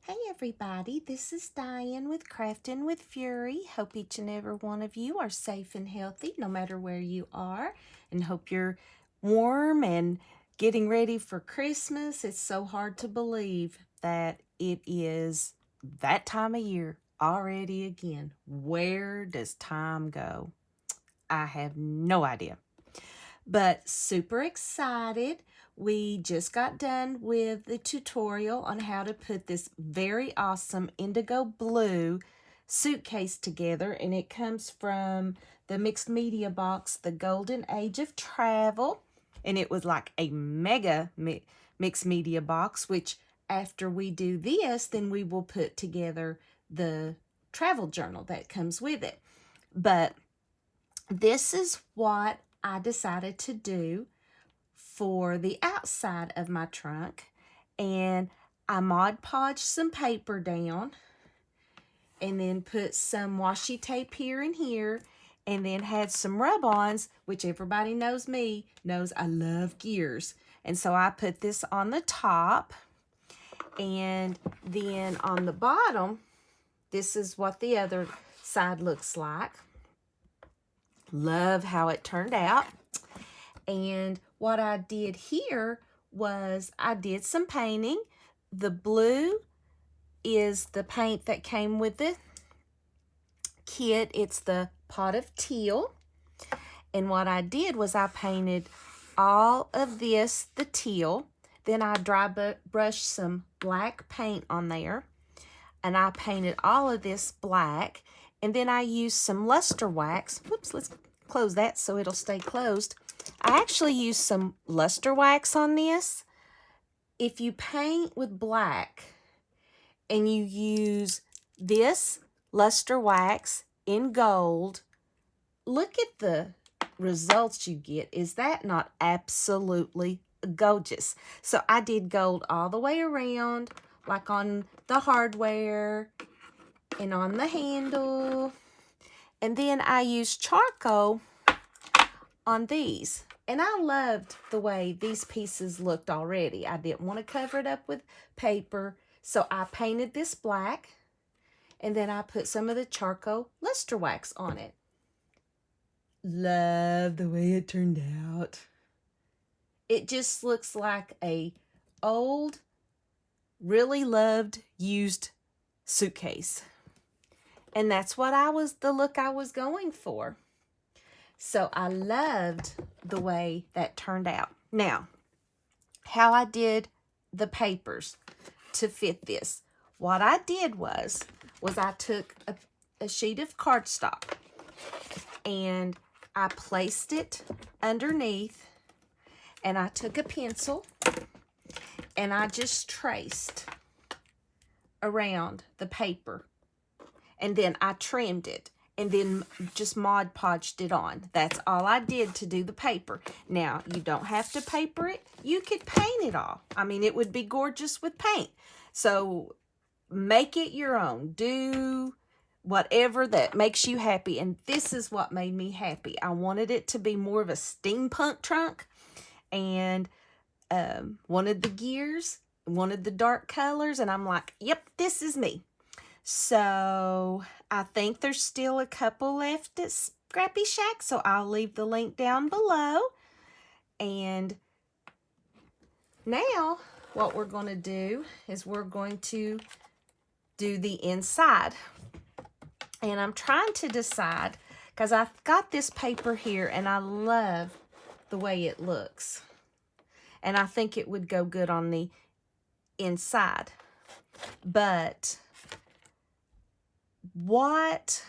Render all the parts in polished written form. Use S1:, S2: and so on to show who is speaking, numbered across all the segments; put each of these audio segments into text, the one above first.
S1: Hey everybody, this is Diane with Crafting with Fury. Hope each and every one of you are safe and healthy no matter where you are, and hope you're warm and getting ready for Christmas. It's so hard to believe that it is that time of year already again. Where does time go? I have no idea. But super excited. We just got done with the tutorial on how to put this very awesome indigo blue suitcase together, and it comes from the mixed media box, The Golden Age of Travel, and it was like a mega mixed media box, which after we do this, then we will put together the travel journal that comes with it. But this is what I decided to do for the outside of my trunk, and I Mod Podged some paper down and then put some washi tape here and here, and then had some rub-ons, which everybody knows me, knows I love gears. And so I put this on the top, and then on the bottom, this is what the other side looks like. Love how it turned out. And what I did here was I did some painting. The blue is the paint that came with the kit. It's the pot of teal. And what I did was I painted all of this the teal. Then I dry brushed some black paint on there. And I painted all of this black. And then I used some luster wax. Whoops, let's close that so it'll stay closed. I actually used some luster wax on this. If you paint with black and you use this luster wax in gold, look at the results you get. Is that not absolutely gorgeous? So I did gold all the way around, like on the hardware and on the handle. And then I used charcoal on these. And I loved the way these pieces looked already. I didn't want to cover it up with paper, so I painted this black, and then I put some of the charcoal luster wax on it. Love the way it turned out. It just looks like a old, really loved, used suitcase. And that's what the look I was going for. So I loved the way that turned out. Now, how I did the papers to fit this. What I did was I took a sheet of cardstock and I placed it underneath, and I took a pencil and I just traced around the paper, and then I trimmed it, and then just Mod Podged it on. That's all I did to do the paper. Now, you don't have to paper it. You could paint it all. I mean, it would be gorgeous with paint. So make it your own. Do whatever that makes you happy. And this is what made me happy. I wanted it to be more of a steampunk trunk, and wanted the gears, wanted the dark colors, and I'm like, yep, this is me. So I think there's still a couple left at Scrappy Shack, so I'll leave the link down below. And now what we're going to do is we're going to do the inside. And I'm trying to decide, because I've got this paper here and I love the way it looks. And I think it would go good on the inside. But what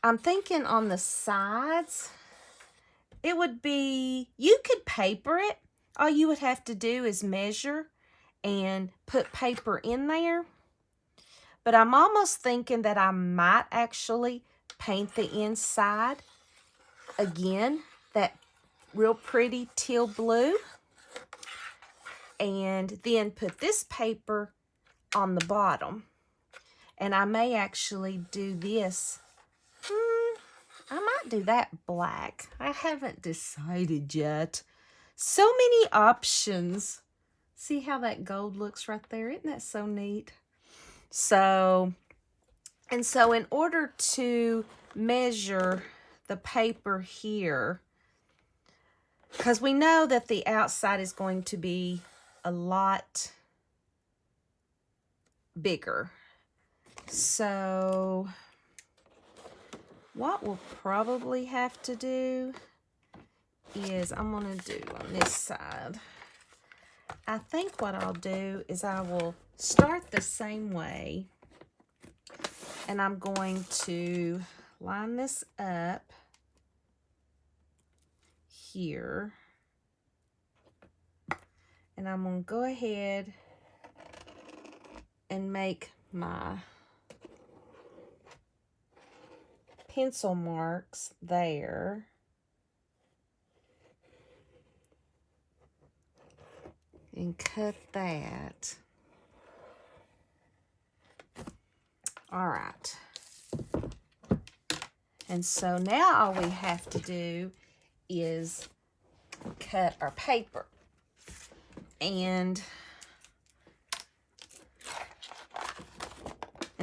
S1: I'm thinking on the sides, it would be, you could paper it. All you would have to do is measure and put paper in there. But I'm almost thinking that I might actually paint the inside again, that real pretty teal blue, and then put this paper on the bottom. And I may actually do this. I might do that black. I haven't decided yet. So many options. See how that gold looks right there? Isn't that so neat? So in order to measure the paper here, because we know that the outside is going to be a lot bigger. So what we'll probably have to do is I'm going to do on this side. I think what I'll do is I will start the same way, and I'm going to line this up here, and I'm going to go ahead and make my pencil marks there. And cut that. All right. And so now all we have to do is cut our paper. And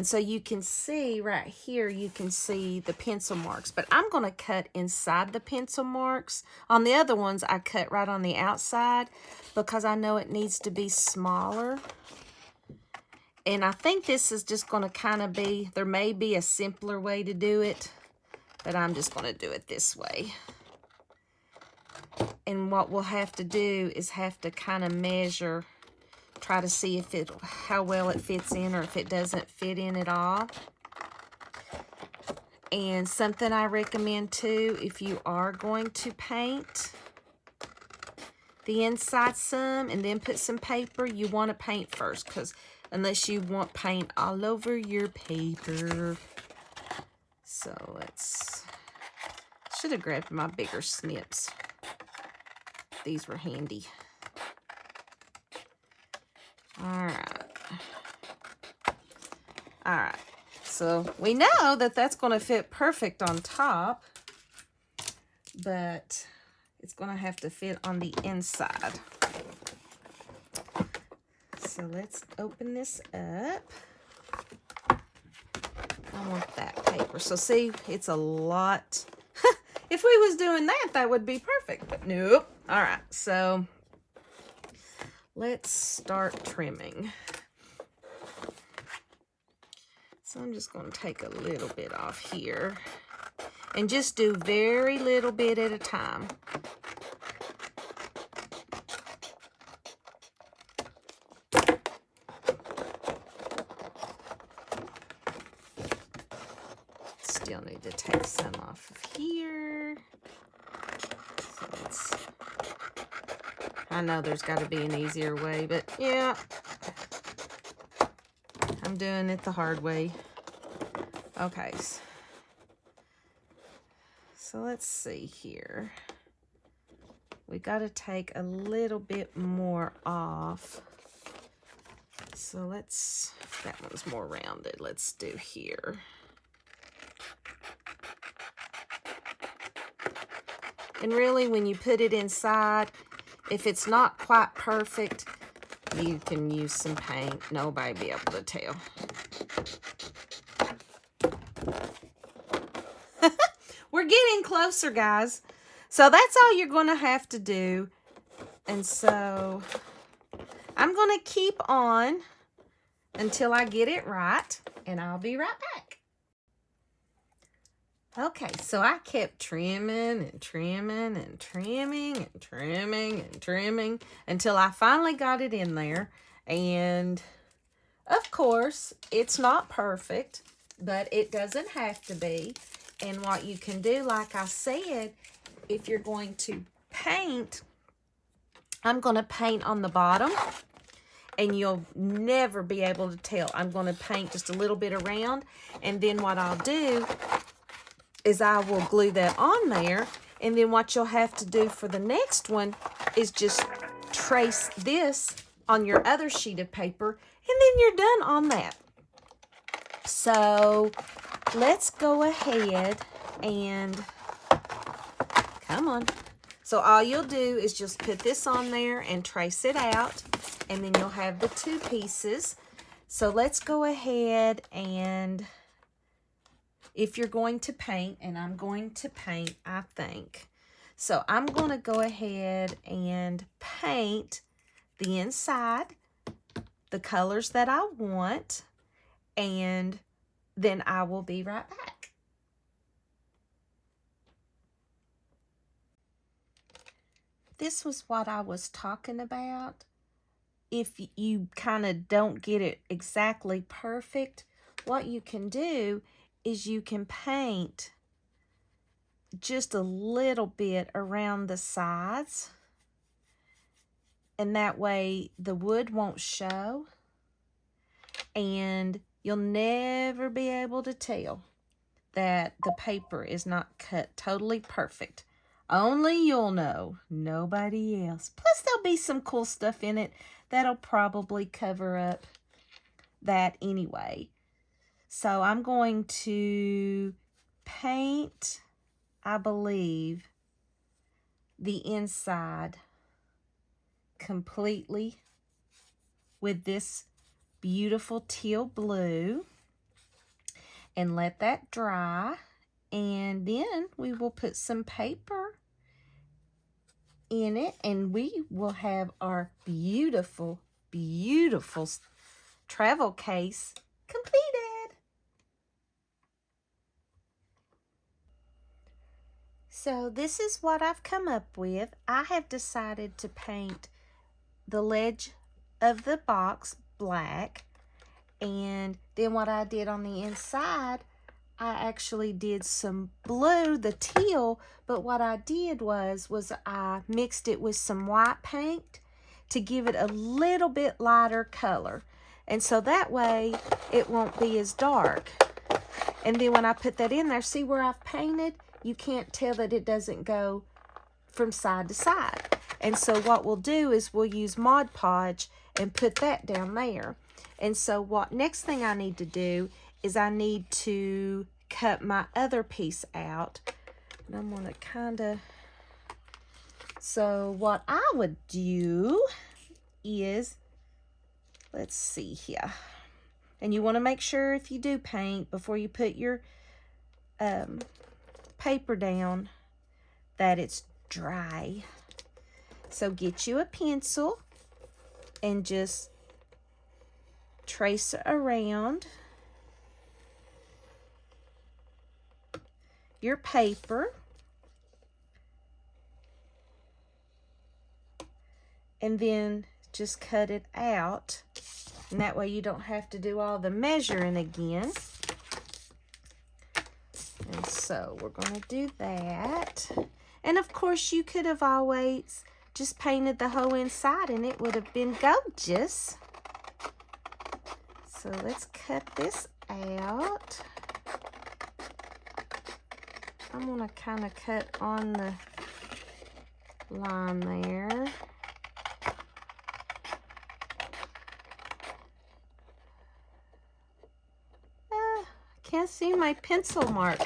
S1: so you can see right here, you can see the pencil marks, but I'm going to cut inside the pencil marks. On the other ones, I cut right on the outside because I know it needs to be smaller. And I think this is just going to kind of be, there may be a simpler way to do it, but I'm just going to do it this way. And what we'll have to do is have to kind of measure, try to see if how well it fits in or if it doesn't fit in at all. And something I recommend too, if you are going to paint the inside some and then put some paper, you want to paint first, because unless you want paint all over your paper. So should have grabbed my bigger snips. These were handy. All right, so we know that that's going to fit perfect on top, but it's going to have to fit on the inside. So let's open this up. I want that paper. So see, it's a lot. If we was doing that, that would be perfect, but nope. All right, so let's start trimming. So I'm just going to take a little bit off here and just do very little bit at a time. Still need to take some off of here. So I know there's got to be an easier way, but yeah, I'm doing it the hard way. Okay, so let's see here. We got to take a little bit more off. So that one's more rounded. Let's do here. And really, when you put it inside, if it's not quite perfect, you can use some paint. Nobody will be able to tell. We're getting closer, guys. So that's all you're going to have to do. And so I'm going to keep on until I get it right, and I'll be right back. Okay, so I kept trimming and trimming and trimming and trimming and trimming until I finally got it in there. And of course, it's not perfect, but it doesn't have to be. And what you can do, like I said, if you're going to paint, I'm going to paint on the bottom, and you'll never be able to tell. I'm going to paint just a little bit around, and then what I'll do is I will glue that on there, and then what you'll have to do for the next one is just trace this on your other sheet of paper, and then you're done on that. So let's go ahead and, come on. So all you'll do is just put this on there and trace it out, and then you'll have the 2 pieces. So let's go ahead, and if you're going to paint, and I'm going to paint, I think. So I'm going to go ahead and paint the inside, the colors that I want, and then I will be right back. This was what I was talking about. If you kind of don't get it exactly perfect, what you can do is you can paint just a little bit around the sides, and that way the wood won't show, and you'll never be able to tell that the paper is not cut totally perfect. Only you'll know, nobody else. Plus there'll be some cool stuff in it that'll probably cover up that anyway. So I'm going to paint, I believe, the inside completely with this beautiful teal blue, and let that dry, and then we will put some paper in it, and we will have our beautiful, beautiful travel case completed. So this is what I've come up with. I have decided to paint the ledge of the box black, and then what I did on the inside, I actually did some blue, the teal, but what I did was I mixed it with some white paint to give it a little bit lighter color, and so that way it won't be as dark. And then when I put that in there, see where I've painted? You can't tell that it doesn't go from side to side. And so what we'll do is we'll use Mod Podge and put that down there. And so what next thing I need to do is I need to cut my other piece out. And I'm going to kind of... So what I would do is, let's see here. And you want to make sure if you do paint, before you put your paper down, that it's dry. So get you a pencil and just trace around your paper, and then just cut it out, and that way you don't have to do all the measuring again. And so we're going to do that. And of course you could have always just painted the whole inside and it would have been gorgeous. So let's cut this out. I'm going to kind of cut on the line there. Can't see my pencil mark.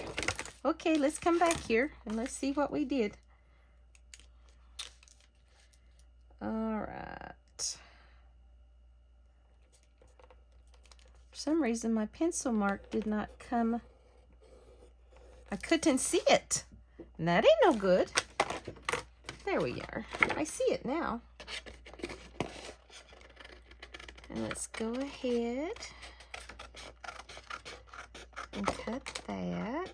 S1: Okay, let's come back here and let's see what we did. All right. For some reason, my pencil mark did not come. I couldn't see it. And that ain't no good. There we are. I see it now. And let's go ahead and cut that.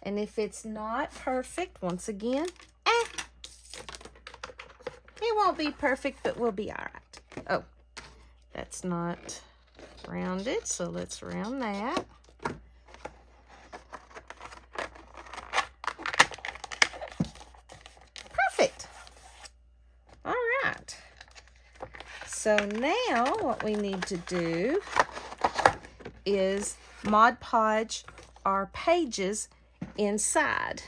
S1: And if it's not perfect, once again, it won't be perfect, but we'll be all right. Oh, that's not rounded, so let's round that. Perfect. All right. So now what we need to do is Mod Podge our pages inside.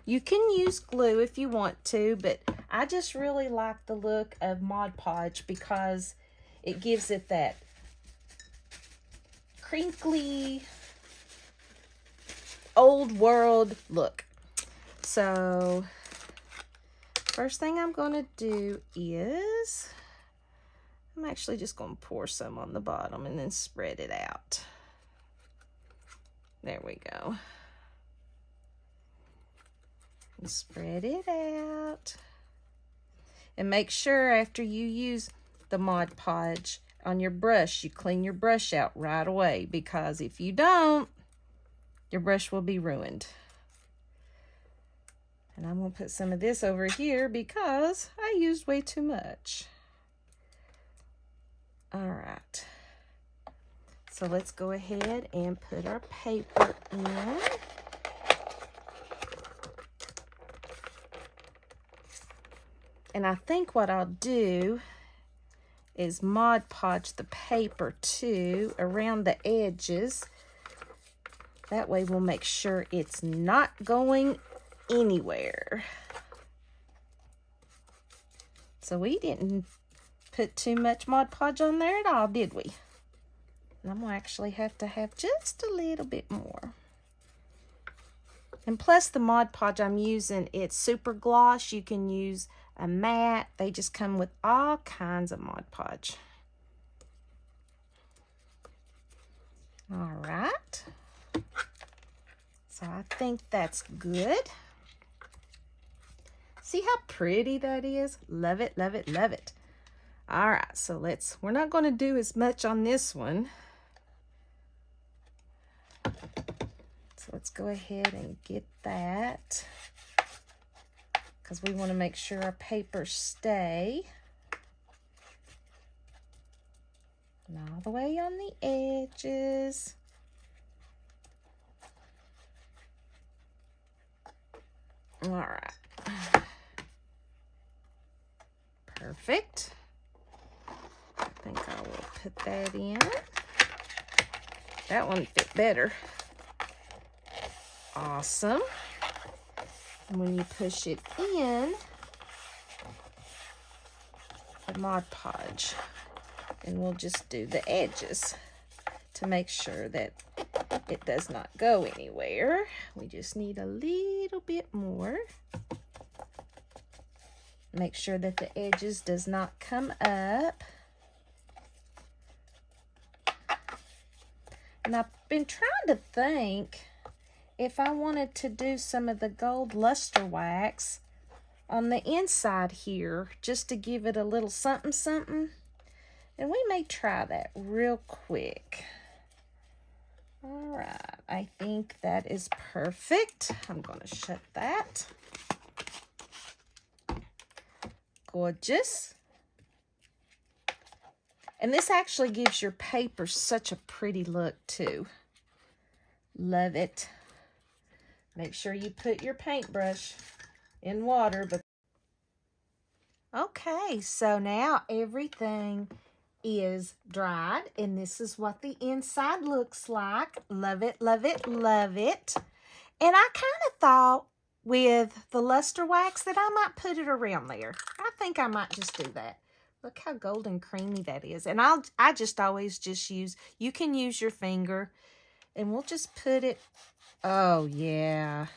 S1: You can use glue if you want to, but I just really like the look of Mod Podge because it gives it that crinkly, old world look. So first thing I'm going to do is I'm actually just going to pour some on the bottom and then spread it out. There we go. And spread it out. And make sure after you use the Mod Podge on your brush, you clean your brush out right away, because if you don't, your brush will be ruined. And I'm going to put some of this over here because I used way too much. All right. So let's go ahead and put our paper in. And I think what I'll do is Mod Podge the paper too around the edges. That way we'll make sure it's not going anywhere. So we didn't put too much Mod Podge on there at all, did we? And I'm gonna actually have to have just a little bit more. And plus the Mod Podge I'm using, it's super gloss. You can use a matte. They just come with all kinds of Mod Podge. All right. So I think that's good. See how pretty that is? Love it, love it, love it. All right, so we're not going to do as much on this one. So let's go ahead and get that, because we want to make sure our papers stay. And all the way on the edges. All right. Perfect. I think I will put that in. That one fit better. Awesome. And when you push it in, the Mod Podge, and we'll just do the edges to make sure that it does not go anywhere. We just need a little bit more. Make sure that the edges does not come up. And I've been trying to think if I wanted to do some of the gold luster wax on the inside here, just to give it a little something something. And we may try that real quick. All right, I think that is perfect. I'm going to shut that. Gorgeous. And this actually gives your paper such a pretty look too. Love it. Make sure you put your paintbrush in water. Okay, so now everything is dried, and this is what the inside looks like. Love it, love it, love it. And I kind of thought with the luster wax that I might put it around there. I think I might just do that. Look how golden creamy that is. And I just always just use, you can use your finger, and we'll just put it. Oh yeah,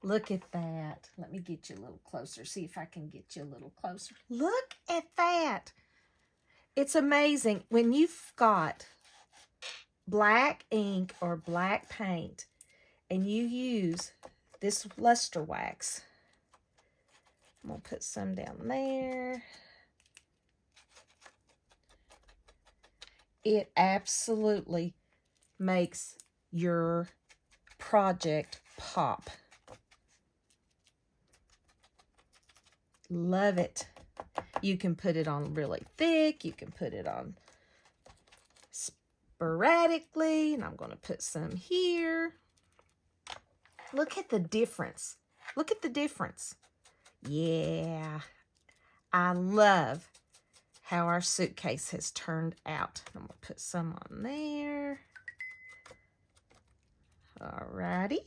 S1: look at that. Let me get you a little closer. See if I can get you a little closer. Look at that. It's amazing when you've got black ink or black paint and you use this luster wax. I'm going to put some down there. It absolutely makes your project pop. Love it. You can put it on really thick. You can put it on sporadically. And I'm going to put some here. Look at the difference. Look at the difference. Yeah. I love how our suitcase has turned out. I'm going to put some on there. Alrighty.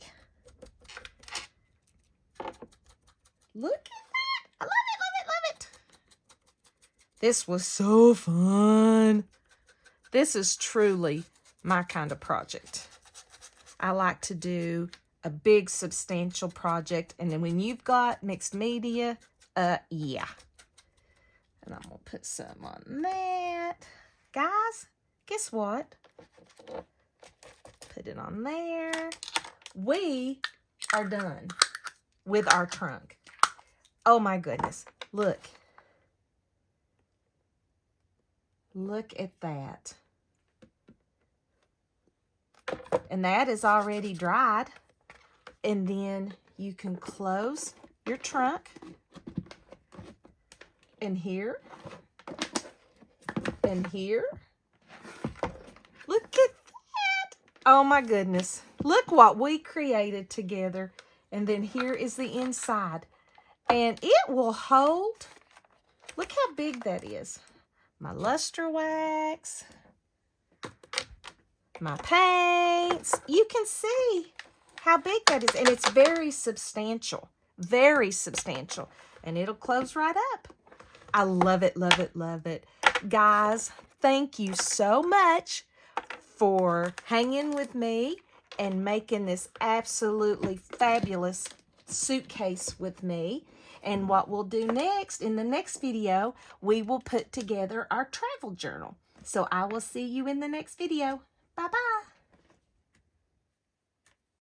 S1: Look at that. I love it, love it, love it. This was so fun. This is truly my kind of project. I like to do a big, substantial project. And then when you've got mixed media, yeah. And I'm going to put some on that. Guys, guess what? Put it on there. We are done with our trunk. Oh my goodness. Look. Look at that. And that is already dried. And then you can close your trunk. And here. And here. Look at that. Oh my goodness. Look what we created together. And then here is the inside. And it will hold. Look how big that is. My luster wax, my paints. You can see how big that is. And it's very substantial. Very substantial. And it'll close right up. I love it, love it, love it. Guys, thank you so much for hanging with me and making this absolutely fabulous suitcase with me. And what we'll do next, in the next video, we will put together our travel journal. So I will see you in the next video. Bye-bye.